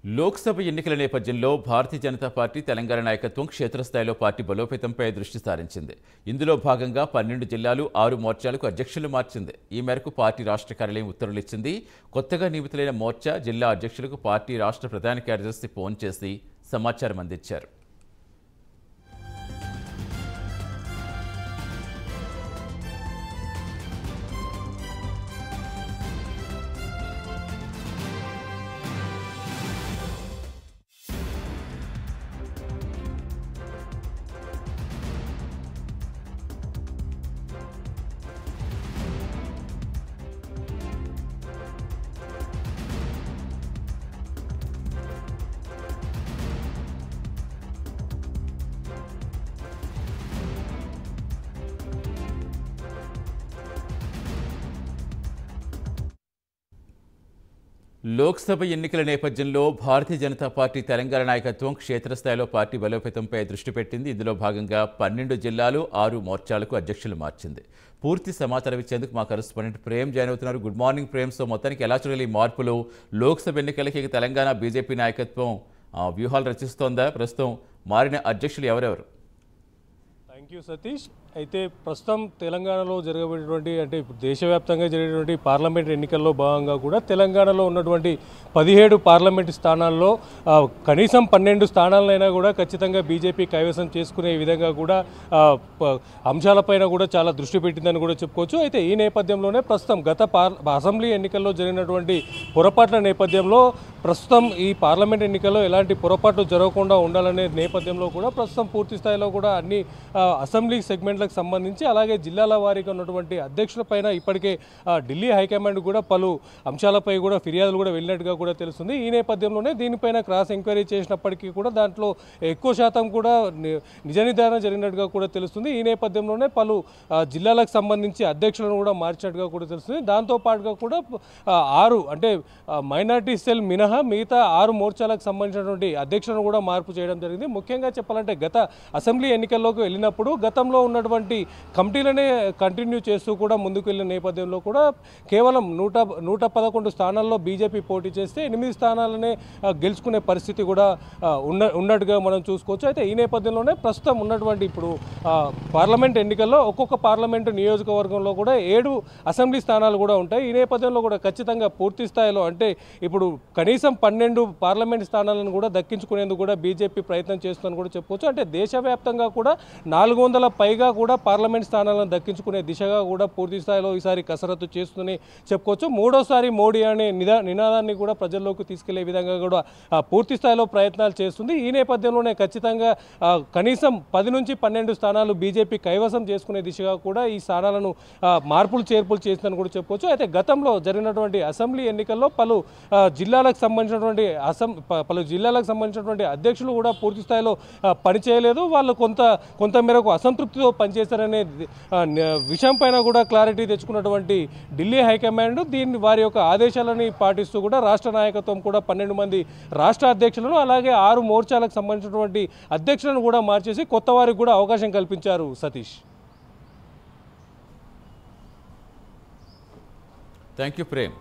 లోక్సభ ఎన్నికల నేపథ్యంలో భారతీయ జనతా పార్టీ తెలంగాణ నాయకత్వం క్షేత్రస్థాయిలో పార్టీ బలోపేతంపై దృష్టి సారించింది. ఇందులో భాగంగా 12 జిల్లాలు 6 మోర్చాలకు అధ్యక్షులు మార్చింది. ఈ మేరకు పార్టీ రాష్ట్ర కార్యాలయం ఉత్తర్వులు ఇచ్చింది. కొత్తగా నియమితులైన మోర్చా జిల్లా అధ్యక్షులకు పార్టీ రాష్ట్ర ప్రధాన కార్యదర్శి ఫోన్ చేసి సమాచారం అందించారు. లోక్సభ ఎన్నికల నేపథ్యంలో భారతీయ జనతా పార్టీ తెలంగాణ నాయకత్వం క్షేత్రస్థాయిలో పార్టీ బలోపేతంపై దృష్టి పెట్టింది. ఇందులో భాగంగా 12 జిల్లాలు 6 మోర్చాలకు అధ్యక్షులు మార్చింది. పూర్తి సమాచారం ఇచ్చేందుకు మా కరెస్పాండెంట్ ప్రేమ్ జాయిన్ అవుతున్నారు. Good morning Prem. సో మొత్తానికి ఎలా చూడాలి ఈ మార్పులు? లోక్సభ ఎన్నికలకి తెలంగాణ బీజేపీ నాయకత్వం వ్యూహాలు రచిస్తోందా? ప్రస్తుతం మారిన అధ్యక్షులు ఎవరెవరు? Thank you Satish. అయితే ప్రస్తుతం తెలంగాణలో జరగబడినటువంటి అంటే ఇప్పుడు దేశవ్యాప్తంగా జరిగినటువంటి పార్లమెంట్ ఎన్నికల్లో భాగంగా కూడా తెలంగాణలో ఉన్నటువంటి 17 పార్లమెంటు స్థానాల్లో కనీసం 12 స్థానాలైనా కూడా ఖచ్చితంగా బీజేపీ కైవసం చేసుకునే విధంగా కూడా అంశాలపైన కూడా చాలా దృష్టి పెట్టిందని కూడా చెప్పుకోవచ్చు. అయితే ఈ నేపథ్యంలోనే ప్రస్తుతం గత అసెంబ్లీ ఎన్నికల్లో జరిగినటువంటి పొరపాట్ల నేపథ్యంలో ప్రస్తుతం ఈ పార్లమెంట్ ఎన్నికల్లో ఎలాంటి పొరపాట్లు జరగకుండా ఉండాలనే నేపథ్యంలో కూడా ప్రస్తుతం పూర్తి స్థాయిలో కూడా అన్ని అసెంబ్లీ సెగ్మెంట్లకు సంబంధించి అలాగే జిల్లాల వారీగా ఉన్నటువంటి అధ్యక్షులపైన ఇప్పటికే ఢిల్లీ హైకమాండ్ కూడా పలు అంశాలపై కూడా ఫిర్యాదులు కూడా వెళ్ళినట్టుగా కూడా తెలుస్తుంది. ఈ నేపథ్యంలోనే దీనిపైన క్రాస్ ఎంక్వైరీ చేసినప్పటికీ కూడా దాంట్లో ఎక్కువ శాతం కూడా నిజ నిర్ధారణ జరిగినట్టుగా కూడా తెలుస్తుంది. ఈ నేపథ్యంలోనే పలు జిల్లాలకు సంబంధించి అధ్యక్షులను కూడా మార్చినట్టుగా కూడా తెలుస్తుంది. దాంతోపాటుగా కూడా 6 అంటే మైనార్టీ సెల్ మినహా మిగతా 6 మోర్చాలకు సంబంధించినటువంటి అధ్యక్షులను కూడా మార్పు చేయడం జరిగింది. ముఖ్యంగా చెప్పాలంటే గత అసెంబ్లీ ఎన్నికల్లోకి వెళ్ళినప్పుడు గతంలో ఉన్నటువంటి కమిటీలనే కంటిన్యూ చేస్తూ కూడా ముందుకు వెళ్ళిన నేపథ్యంలో కూడా కేవలం 111 స్థానాల్లో బీజేపీ పోటీ చేస్తే 8 స్థానాలనే గెలుచుకునే పరిస్థితి కూడా ఉన్నట్టుగా మనం చూసుకోవచ్చు. అయితే ఈ నేపథ్యంలోనే ప్రస్తుతం ఉన్నటువంటి ఇప్పుడు పార్లమెంట్ ఎన్నికల్లో ఒక్కొక్క పార్లమెంటు నియోజకవర్గంలో కూడా 7 అసెంబ్లీ స్థానాలు కూడా ఉంటాయి. ఈ నేపథ్యంలో కూడా ఖచ్చితంగా పూర్తి స్థాయిలో అంటే ఇప్పుడు కనీసం 12 పార్లమెంట్ స్థానాలను కూడా దక్కించుకునేందుకు కూడా బీజేపీ ప్రయత్నం చేస్తుందని కూడా చెప్పుకోవచ్చు. అంటే దేశవ్యాప్తంగా కూడా 400 పైగా కూడా పార్లమెంట్ స్థానాలను దక్కించుకునే దిశగా కూడా పూర్తి స్థాయిలో ఈసారి కసరత్తు చేస్తుందని చెప్పుకోవచ్చు. మూడోసారి మోడీ అనే నినాదాన్ని కూడా ప్రజల్లోకి తీసుకెళ్లే విధంగా కూడా పూర్తి స్థాయిలో ప్రయత్నాలు చేస్తుంది. ఈ నేపథ్యంలోనే ఖచ్చితంగా కనీసం 10 నుంచి 12 స్థానాలు బీజేపీ కైవసం చేసుకునే దిశగా కూడా ఈ స్థానాలను మార్పులు చేర్పులు చేస్తుందని కూడా చెప్పుకోవచ్చు. అయితే గతంలో జరిగినటువంటి అసెంబ్లీ ఎన్నికల్లో పలు జిల్లాలకు సంబంధించినటువంటి అధ్యక్షులు కూడా పూర్తి స్థాయిలో పనిచేయలేదు. వాళ్ళు కొంత మేరకు అసంతృప్తితో పనిచేశారనే విషయం పైన కూడా క్లారిటీ తెచ్చుకున్నటువంటి ఢిల్లీ హైకమాండ్ వారి యొక్క ఆదేశాలని పాటిస్తూ కూడా రాష్ట్ర నాయకత్వం కూడా 12 మంది రాష్ట్ర అధ్యక్షులను అలాగే 6 మోర్చాలకు సంబంధించినటువంటి అధ్యక్షులను కూడా మార్చేసి కొత్త వారికి కూడా అవకాశం కల్పించారు. సతీష్. Thank you Prem.